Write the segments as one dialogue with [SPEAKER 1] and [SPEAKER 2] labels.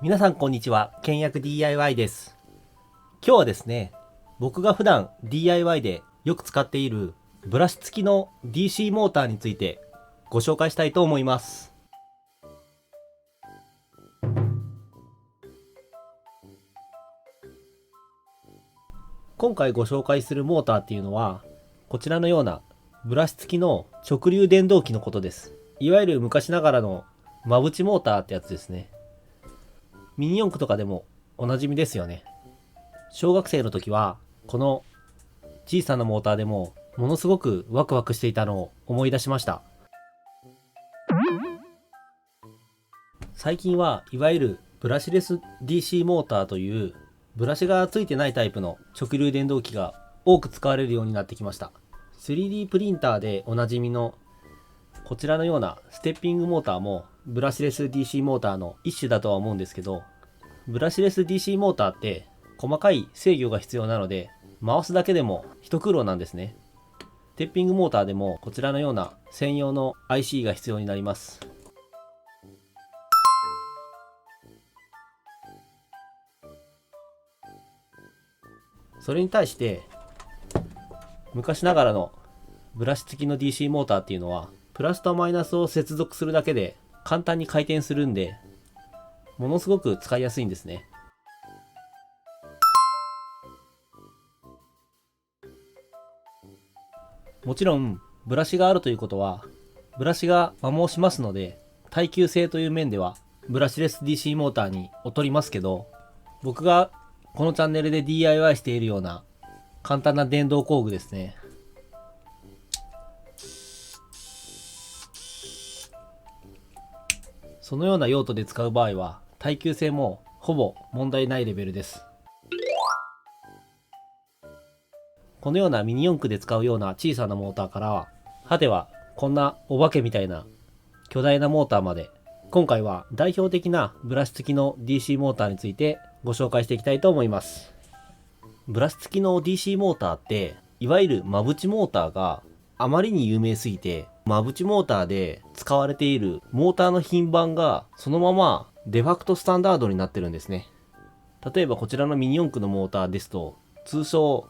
[SPEAKER 1] 皆さんこんにちは。倹約 DIY です。今日はですね、僕が普段 DIY でよく使っているブラシ付きの DC モーターについてご紹介したいと思います。今回ご紹介するモーターっていうのは、こちらのようなブラシ付きの直流電動機のことです。いわゆる昔ながらのマブチモーターってやつですね。ミニ四駆とかでもおなじみですよね。小学生の時はこの小さなモーターでもものすごくワクワクしていたのを思い出しました。最近はいわゆるブラシレス DC モーターというブラシがついてないタイプの直流電動機が多く使われるようになってきました。 3D プリンターでおなじみのこちらのようなステッピングモーターもブラシレス DC モーターの一種だとは思うんですけど、ブラシレス DC モーターって細かい制御が必要なので回すだけでも一苦労なんですね。ステッピングモーターでもこちらのような専用の IC が必要になります。それに対して昔ながらのブラシ付きの DC モーターっていうのはプラスとマイナスを接続するだけで簡単に回転するんで、ものすごく使いやすいんですね。もちろんブラシがあるということはブラシが摩耗しますので、耐久性という面ではブラシレス DC モーターに劣りますけど、僕がこのチャンネルで DIY しているような簡単な電動工具ですね、そのような用途で使う場合は耐久性もほぼ問題ないレベルです。このようなミニ四駆で使うような小さなモーターからは、果てはこんなお化けみたいな巨大なモーターまで、今回は代表的なブラシ付きの DC モーターについてご紹介していきたいと思います。ブラシ付きの DC モーターって、いわゆるマブチモーターがあまりに有名すぎて、マブチモーターで使われているモーターの品番がそのままデファクトスタンダードになってるんですね。例えばこちらのミニ四駆のモーターですと、通称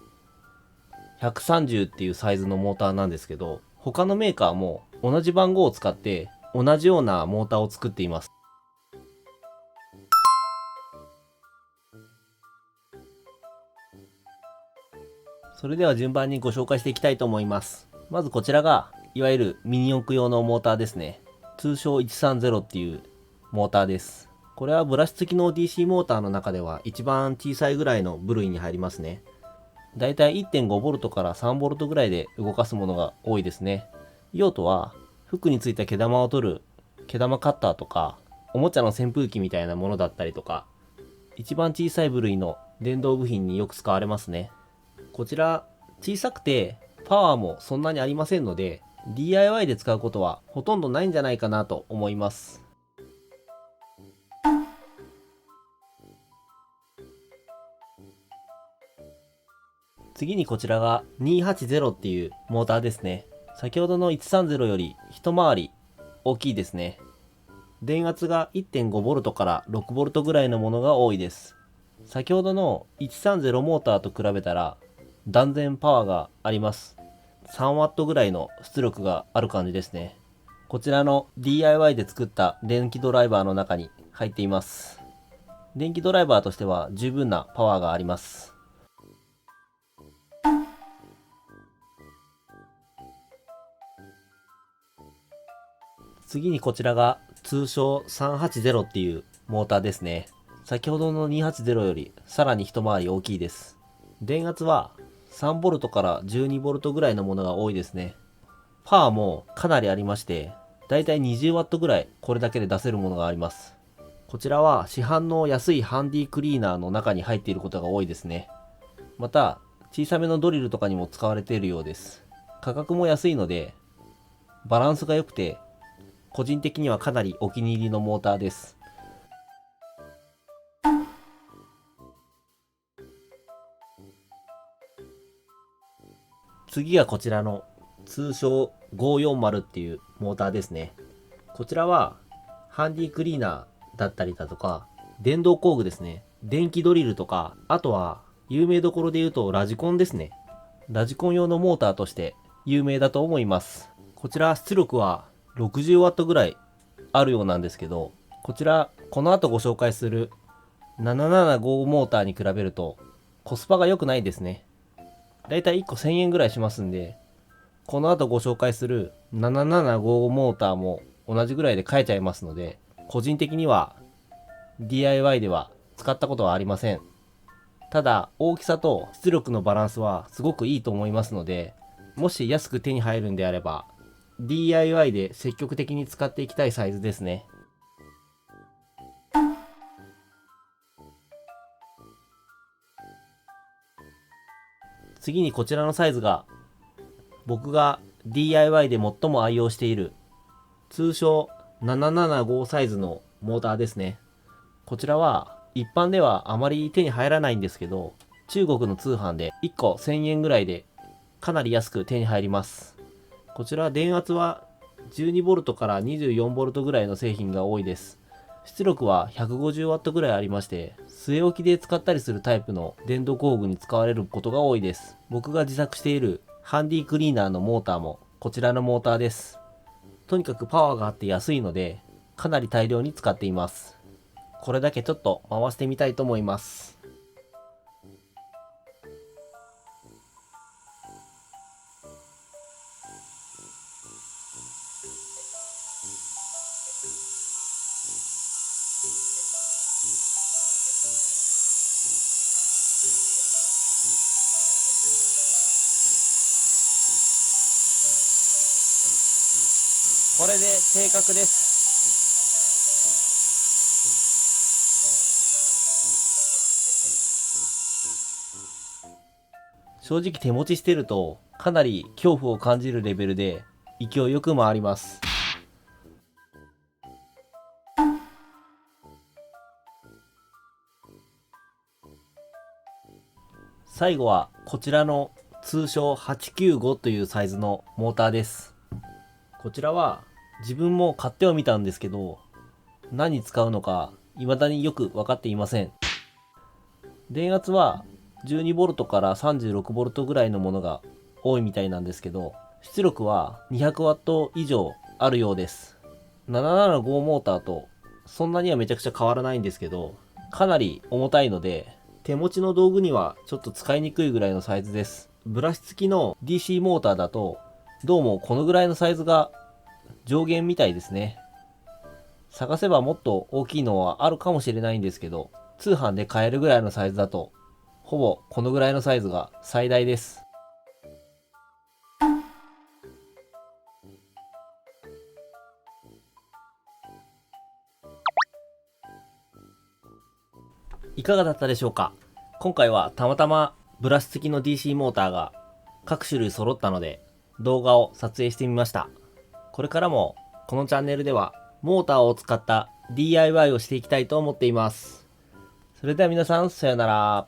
[SPEAKER 1] 130っていうサイズのモーターなんですけど、他のメーカーも同じ番号を使って同じようなモーターを作っています。それでは順番にご紹介していきたいと思います。まずこちらがいわゆるミニ四駆用のモーターですね。通称130っていうモーターです。これはブラシ付きの DC モーターの中では一番小さいぐらいの部類に入りますね。だいたい 1.5V から 3V ぐらいで動かすものが多いですね。用途は服についた毛玉を取る毛玉カッターとか、おもちゃの扇風機みたいなものだったりとか、一番小さい部類の電動部品によく使われますね。こちら小さくてパワーもそんなにありませんので、 DIY で使うことはほとんどないんじゃないかなと思います。次にこちらが280っていうモーターですね。先ほどの130より一回り大きいですね。電圧が 1.5V から 6V ぐらいのものが多いです。先ほどの130モーターと比べたら断然パワーがあります。3W ぐらいの出力がある感じですね。こちらの DIY で作った電気ドライバーの中に入っています。電気ドライバーとしては十分なパワーがあります。次にこちらが通称380っていうモーターですね。先ほどの280よりさらに一回り大きいです。電圧は 3V から 12V ぐらいのものが多いですね。パワーもかなりありまして、だいたい 20W ぐらいこれだけで出せるものがあります。こちらは市販の安いハンディクリーナーの中に入っていることが多いですね。また小さめのドリルとかにも使われているようです。価格も安いのでバランスが良くて、個人的にはかなりお気に入りのモーターです。次はこちらの通称540っていうモーターですね。こちらはハンディクリーナーだったりだとか、電動工具ですね。電気ドリルとか、あとは有名どころで言うとラジコンですね。ラジコン用のモーターとして有名だと思います。こちら出力は 60W ぐらいあるようなんですけど、こちらこの後ご紹介する775モーターに比べるとコスパが良くないですね。だいたい1個1000円ぐらいしますんで、この後ご紹介する775モーターも同じぐらいで買えちゃいますので、個人的には DIY では使ったことはありません。ただ大きさと出力のバランスはすごくいいと思いますので、もし安く手に入るんであれば DIY で積極的に使っていきたいサイズですね。次にこちらのサイズが僕が DIY で最も愛用している通称775サイズのモーターですね。こちらは一般ではあまり手に入らないんですけど、中国の通販で1個1000円ぐらいでかなり安く手に入ります。こちら電圧は 12V から 24V ぐらいの製品が多いです。出力は 150W ぐらいありまして、据え置きで使ったりするタイプの電動工具に使われることが多いです。僕が自作しているハンディクリーナーのモーターもこちらのモーターです。とにかくパワーがあって安いので、かなり大量に使っています。これだけちょっと回してみたいと思います。これで正確です。正直手持ちしてるとかなり恐怖を感じるレベルで勢いよく回ります。最後はこちらの通称895というサイズのモーターです。こちらは自分も買ってはみたんですけど、何に使うのか未だによく分かっていません。電圧は 12V から 36V ぐらいのものが多いみたいなんですけど、出力は 200W 以上あるようです。775モーターとそんなにはめちゃくちゃ変わらないんですけど、かなり重たいので手持ちの道具にはちょっと使いにくいぐらいのサイズです。ブラシ付きの DC モーターだとどうもこのぐらいのサイズが上限みたいですね。探せばもっと大きいのはあるかもしれないんですけど、通販で買えるぐらいのサイズだとほぼこのぐらいのサイズが最大です。いかがだったでしょうか。今回はたまたまブラシ付きの DC モーターが各種類揃ったので動画を撮影してみました。これからもこのチャンネルではモーターを使った DIY をしていきたいと思っています。それでは皆さん、さようなら。